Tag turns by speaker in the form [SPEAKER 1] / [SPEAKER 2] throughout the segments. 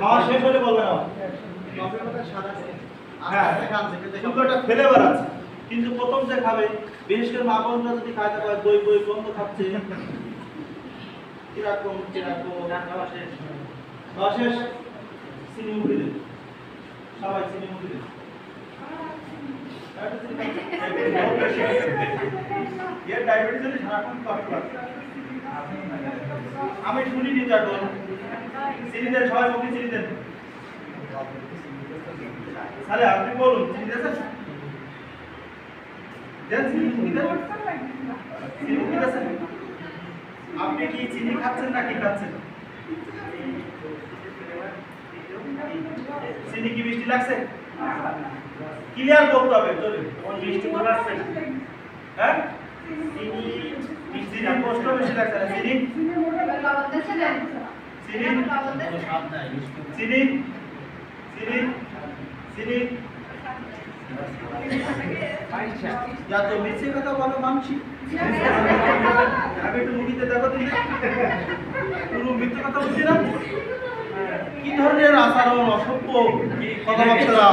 [SPEAKER 1] খাওয়া শেষ হলে বলবেন আবার। হ্যাঁ, সুগারটা ফ্লেভার আছে, কিন্তু প্রথম যে খাবে, বিশেষ করে মা বোনরা যদি খাইতে পারে দই বই গন্ধ খাচ্ছে, কিরকম খাওয়া শেষ, খাওয়া শেষ, চিনি মুখে দিন, সবাই চিনি মুখে দিন। এর ডায়াবেটিস হলে সারাক্ষণ কষ্ট লাগছে। আমি শুনিনি তো এখন, চিনি দেন, সবাই মুখে চিনি দেন। তাহলে আপনি বলুন, চিনি দিয়েছেন? দেন চিনি মুখে দেন। চিনি মুখে দিয়েছেন? আপনি কি চিনি খাচ্ছেন না কি খাচ্ছেন? চিনি কি মিষ্টি লাগছে? ক্লিয়ার করতে হবে, চলে। কোন মিষ্টি মনে আসছে? হ্যাঁ? চিনি মিষ্টি না, কষ্ট বেশি লাগছে না। চিনি চিনি চিনি চিনি চিনি যা তো মিছে কথা বলো মানছি। আমি একটু মুভিতে দেখো দিন, পুরো মিথ্যে কথা বলছি না। কি ধরনের আচরণ, অসভ্য কথাবার্তা।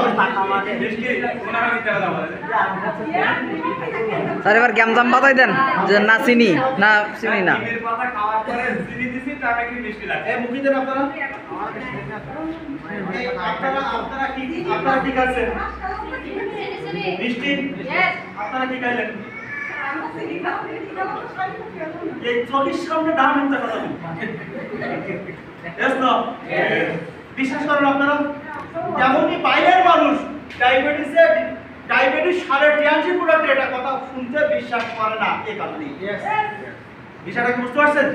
[SPEAKER 2] স্যার এবার গ্যামজাম বাতাই দেন যে না চিনি না চিনি না।
[SPEAKER 3] ডিমের পাতা খাওয়ার পরে চিনি দিছি, তার নাকি মিষ্টি লাগছে।
[SPEAKER 1] এই মুখে দেন আপনারা। এই আপনারা কি খাচ্ছেন? মিষ্টি? আপনারা কি খাইলেন? এই চোখের সামনে ডান হাতে কথা বলুন। বিশ্বাস করেন আপনারা, যেমনই বাইরের মানুষ ডায়াবেটিস সারে টিয়ানসি প্রোডাক্ট এটা কথা শুনতে বিশ্বাস করে না, এই কারণে। বিষয়টা কি বুঝতে পারছেন?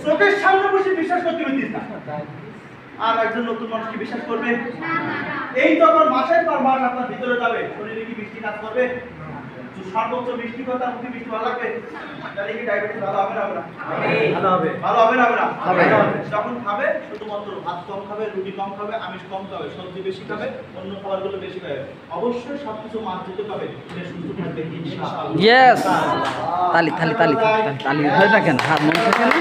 [SPEAKER 1] চোখের সামনে বসে বিশ্বাস করতে পারতিস না, আর একজন নতুন মানুষ কি বিশ্বাস করবে? এই তখন মাসের পর মাস আপনার ভিতরে যাবে, শরীরে কি বৃষ্টি কাজ করবে? সর্বোচ্চ বৃষ্টি কথা মুখে বৃষ্টি ভালো লাগবে, তাহলে কি ডায়াবেটিস ভালো হবে না? ভালো হবে। ভালো হবে না? হবে। যখন খাবে শুধুমাত্র ভাত কম খাবে, রুটি কম খাবে, আমিষ কম খাবে, সবজি বেশি খাবে, অন্য খাবারগুলো বেশি খাবে, অবশ্যই সবকিছু মার্জিত খাবে, সে সুস্থ থাকবে ইনশাআল্লাহ।
[SPEAKER 2] ইয়েস, তালি তালি তালি তালি তালি হয়ে থাকেন, হাত মনে থাকে না।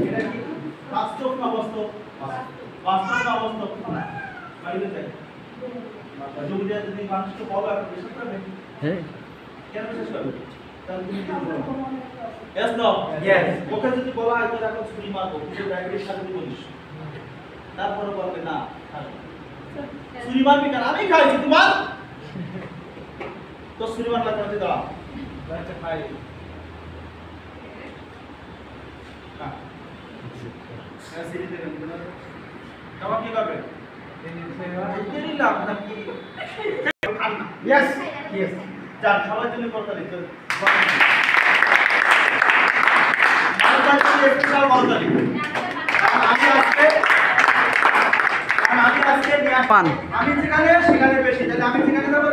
[SPEAKER 1] এটা কি বাস্তব না বাস্তব? বাস্তব না বাস্তব? বাইরে যাই যুবকরা যদি মানুষকে বলো আপনি বিশ্বাস করবেন?
[SPEAKER 2] হ্যাঁ
[SPEAKER 1] কেন বিশ্বাস করবেন? তাহলে তুমি কি বলো? Yes no? Yes. ওকে যদি বলা হয় তাহলে এখন ছুরি মারবো, কিন্তু ডায়াবেটিস সাথে বলিস, তারপরে বলবে না ছুরি মারবি কেন? আমি খাইছি তোমার তো ছুরি মারলা কেন? দাও আচ্ছা খাই। হ্যাঁ সিরি দেবেন। তোমার কি করবে? Yes, yes. যান সবার জন্য কথা দিতে। আমি আজকে
[SPEAKER 2] পান
[SPEAKER 1] আমি যেখানে সেখানে বেশি, তাহলে আমি যেখানে যাবো